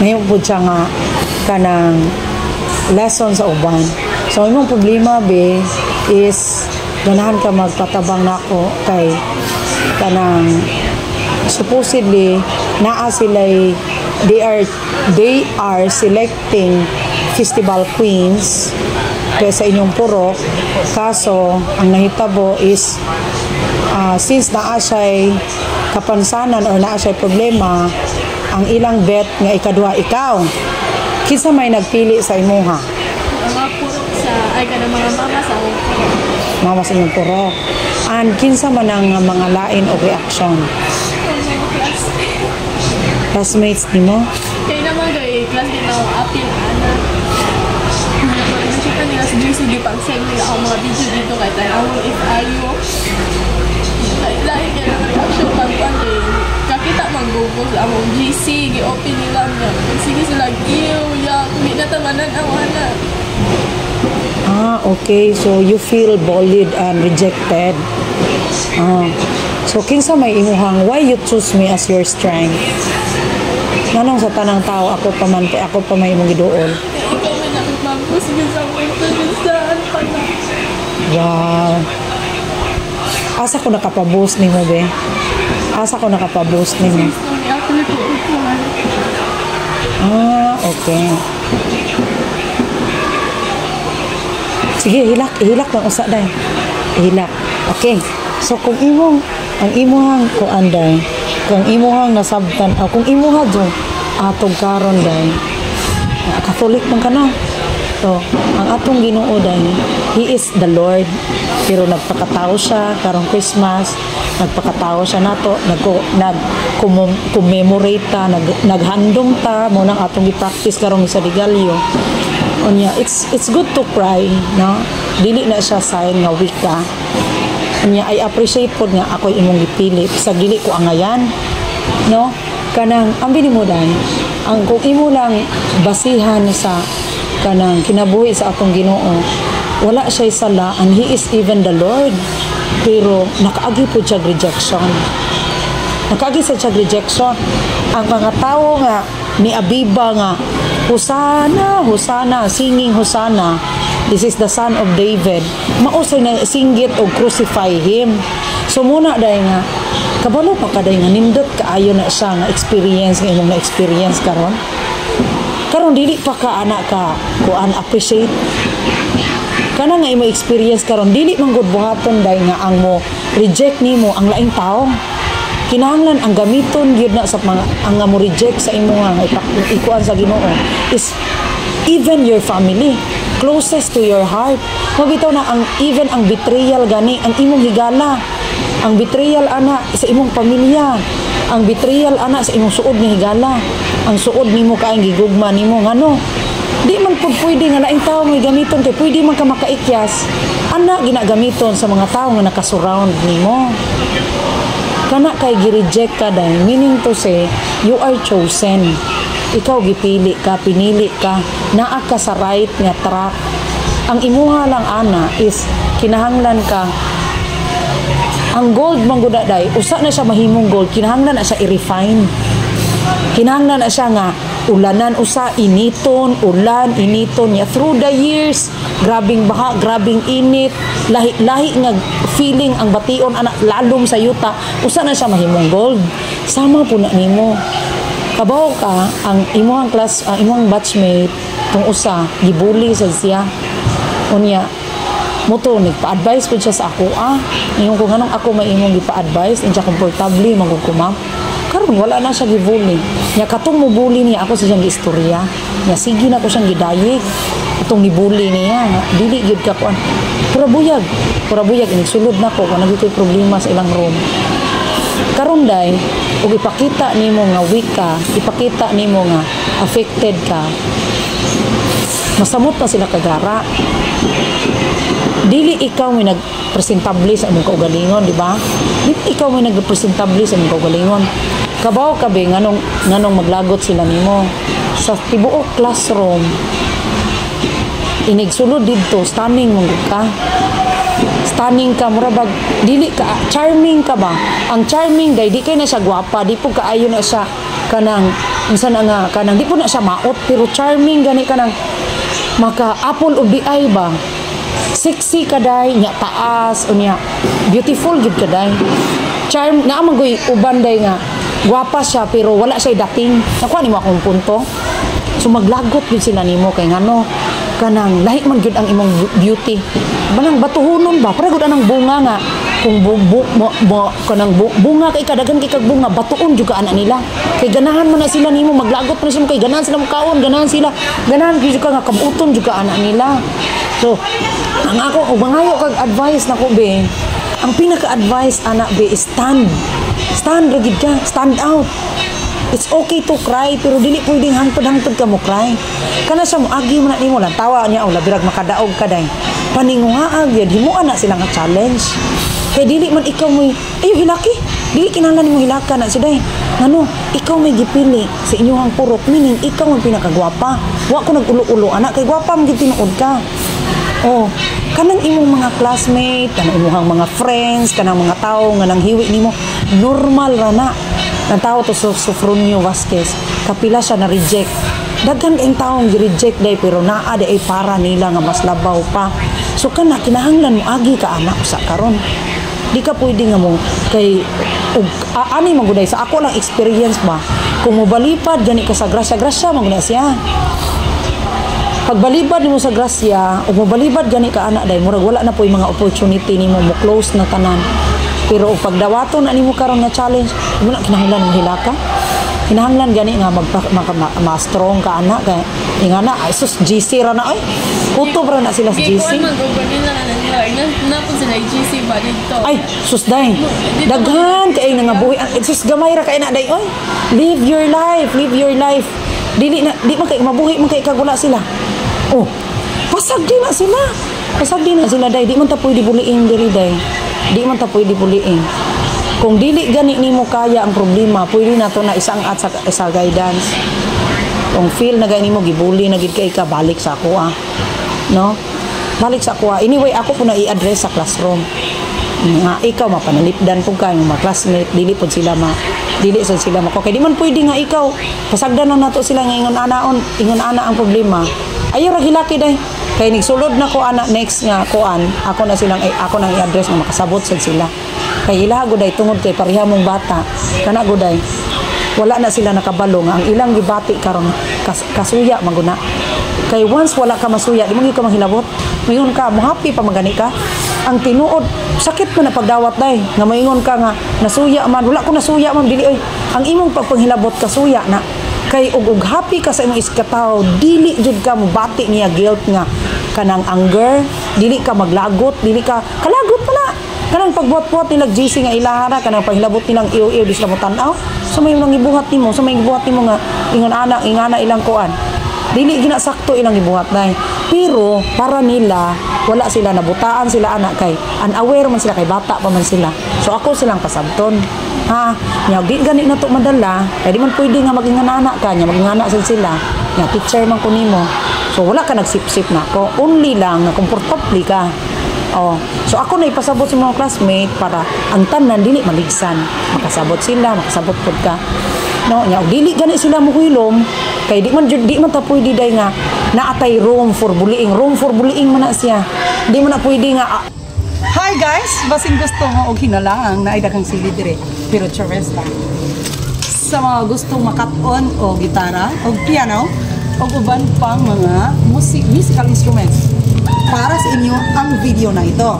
Ngayon po siya nga kanang lesson sa uban. So imong problema be is ganahan ka magpatabang nako kay kanang supposedly naa sila'y they are selecting festival queens kaya sa inyong purok. Kaso ang nahitabo is since naa siya'y kapansanan or naa siya'y problema, ang ilang bet nga ikaduha ikaw. Kinsa may nagpili sa imuha? Mga purok sa ay kada mga mama sa purok. Mama sa inyong purok. And kinsa man ang mga lain o reaction? Classmates nimo? Kaya naman gay class din ako apil ana. Nakita nila sa GC di pag-send nila ako mga video dito kay tanawon if ayo. Lahi kaya ng reaction pag-pan eh. Kakita mag-google sa among GC, gi-open nila niya. Sige sila, yak, hindi na tamanan ang ana. Okay. So you feel bullied and rejected. So kinsa may imuhang why you choose me as your strength? Nanong sa tanang tao ako pa man kay ako pa may imong giduol. Ikaw may nakipag-post sa saan pa na. Wow. Asa ko nakapaboost nimo be? Asa ko nakapaboost nimo? Okay. Sige, ihilak lang usa day. Ihilak. Okay. So kung ang imuhang kuanday, kung imuhang nasabtan, kung imuha do atong karon day, Catholic man ka na. So, ang atong Ginoo day, He is the Lord. Pero nagpakatao siya karong Christmas, nagpakatao siya nato, nag-commemorate ta, naghandom ta mo nang atong i-practice karong sa Digalyo. Unya, it's good to cry, no? Dili na siya sign nga weak ka. Unya, I appreciate po nga ako imong gipili sa dili ko angayan, no? Kanang ambi nimo dan, ang kung imo lang basihan sa kanang kinabuhi sa atong Ginoo, wala siya sala and He is even the Lord. Pero nakaagi po siya rejection. Nakaagi sa siya rejection. Ang mga tao nga ni Abiba nga Hosanna, Hosanna, singing Hosanna, this is the son of David. Mausay na singgit o crucify him. So muna dahil nga, kabalo pa ka dahil nga, nindot kaayo na siya nga experience, nga imong na-experience karon. Karon dili pa ka anak ka, kuan appreciate. Kana nga imo experience karon, dili man gud buhaton dahil nga ang mo reject nimo ang laing tao. Kinahanglan ang gamiton gyud na sa mga ang mo reject sa imo nga ikuan sa Ginoo is even your family closest to your heart. Mabitaw na ang even ang betrayal gani ang imong higala, ang betrayal ana sa imong pamilya, ang betrayal ana sa imong suod nga higala, ang suod nimo kaayong gigugma nimo ngano. Di man pud pwede nga laing tao may gamiton kay pwede man ka makaikyas ana ginagamiton sa mga tao nga nakasurround nimo. Kana kay gi-reject ka dahil meaning to say you are chosen. Ikaw gipili ka, pinili ka, naa ka sa right nga track. Ang imuha lang ana is kinahanglan ka ang gold man gud day usa na siya mahimong gold, kinahanglan na siya i-refine. Kinahanglan na siya nga ulanan usa, initon, ulan, initon niya through the years. Grabing baha, grabing init, lahi nga feeling ang bation anak lalom sa yuta, usa na siya mahimong gold. Sama po na nimo. Kabaw ka ang imong class, ang imong batchmate tung usa gibully sa siya. Unya moto nagpa-advise po siya sa ako, ngayon kung anong ako may imong gipa-advise, hindi siya komportable magkukumam. Karon wala na siya gibully. Nya katong mo bully niya ako sa siyang istorya. Nya sige na ko siyang gidayeg. Atong gibully niya, dili gyud ka kuan. Pura buyag sulod na ko kung nagitoy problema sa ilang room. Karon day, ug ipakita nimo nga weak ka, ipakita nimo nga affected ka. Masamot na sila kagara. Dili ikaw may nagpresentable sa imong kaugalingon, di ba? Dili ikaw may nagpresentable sa imong kaugalingon. Kabaw ka be nganong maglagot sila nimo sa tibuok classroom. Inigsulod didto stunning mong ka. Stunning ka murabag dili ka charming ka ba? Ang charming day di kay na siya gwapa, di po kaayo na siya kanang unsa na nga kanang di po na siya maot pero charming gani kanang maka apple of the eye ba, sexy kaday nya taas unya beautiful gid kaday, charm na man goy uban day nga gwapa siya pero wala siya dating. Nakuha nimo akong punto. So maglagot yun sila nimo kay ngano kanang lahi man gyud ang imong beauty. Banang batuhonon ba para gud anang bunga nga kung kanang bunga kay kadagan kay kag bunga batuon juga ana nila. Kay ganahan mo na sila nimo maglagot mo sila kay ganahan sila mukaon, ganahan gyud ka nga kabuton juga ana nila. So ang ako ug mangayo kag advice nako be. Ang pinaka-advice ana be is stand ra gid ka, stand out. It's okay to cry pero dili pwedeng hangtod-hangtod ka mo cry. Kana sa mo agi man nimo lang tawa niya o labirag makadaog ka day. Paninguhaag yun himuan na sila nga challenge. Kay dili man ikaw mo ayo hilaki. Dili kinahanglan nimo hilaka na siday. Ngano, ikaw may gipili sa inyong purok meaning ikaw ang pinakagwapa. Wa ko nagulo-ulo anak kay gwapa man gid tinuod ka. Oh, kanang imong mga classmate, kanang imong mga friends, kanang mga tao nga nang hiwi nimo, normal ra na. Ang tao to Sofronio Vasquez, kapila siya na reject. Daghan ang taong gi-reject day pero naa day ay para nila nga mas labaw pa. So kana kinahanglan mo agi ka anak sa karon. Di ka pwede nga mo kay ani maguday sa ako lang experience ba. Kung mobalipad gani ka sa grasya maguna siya. Pagbalibad nimo sa grasya o mobalibad gani ka anak day murag wala na po'y mga opportunity nimo mo close na tanan. Pero pagdawaton na nimo karon nga challenge, wala kinahanglan mo hilaka. Kinahanglan gani nga ma-strong ka anak kay ingana ay sus GC ra na ay. Kutob ra na sila sa GC. Gikuan man gud nila na po sila GC ba dito. Ay sus day. Daghan kay nga buhi sus gamay ra kay na day oy. Live your life. Dili man kay mabuhi man kay kagula sila. Oh. Pasag din na sila day. Di man ta pwede buliin diri day. Di man ta pwede buliin. Kung dili gani nimo kaya ang problema, pwede na to na isang at sa guidance. Kung feel na gani mo gibuli na gid kay ka balik sa ako no? Balik sa ako Anyway, ako po na i-address sa classroom. Nga ikaw mapanalipdan pug kay mga classmate, dili sad sila mako. Kay di man pwede nga ikaw pasagdan na nato sila nga ingon ana ang problema. Ayo ra hilaki day. Kay nigsulod na ko ana next nga kuan, ako nang i-address nga makasabot sad sila. Kay ilaha guday tungod kay pareha mong bata. Kana guday. Wala na sila nakabalo nga ang ilang gibati karon kasuya maguna. Kay once wala ka masuya, di mo ka manghilabot. Mayon ka, mo happy pa magani ka. Ang tinuod, sakit man na pagdawat day. Nga maingon ka nga nasuya man, wala ko nasuya man dili oy. Ang imong pagpanghilabot kasuya na. Kay ug happy ka sa imong iskataw, dili jud ka mo bati niya guilt nga kanang anger, dili ka maglagot, dili ka kalagot pala. Kanang pagbuhat-buhat nilang GC nga ilahara, kanang paghilabot nilang iyo-iyo di sila mo tan-aw. So may nang gibuhat nimo, nga ingana ilang kuan. Dili ginasakto ilang gibuhat day. Pero para nila wala sila nabutaan sila anak kay unaware man sila kay bata pa man sila. So ako silang pasabton. Nya di gani na to madala, kay di man pwede nga magingana ka nya magingana sila. Nya teacher man ko nimo. So wala ka nagsip-sip nako. Only lang na komportable ka. Oh, so ako na ipasabot sa mga classmate para ang tanan dili maligsan. Makasabot pud ka. No, nya dili gani sila muhilom kay di man ta pwede day nga naatay room for bullying man na siya. Di man na pwede nga Hi guys, basing gusto mo og hinalang na ida kang sili dire pero chares lang. Sa mga gustong makat-on o gitara o piano o uban pang mga musical instruments para sa inyo ang video na ito.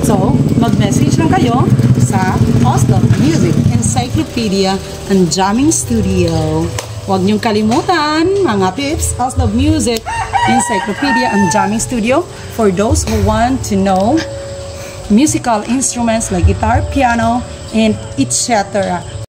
So, mag-message lang kayo sa Oslo Music Encyclopedia and Jamming Studio. Huwag niyong kalimutan, mga pips, Oslo Music Encyclopedia and Jamming Studio for those who want to know musical instruments like guitar, piano, and etc.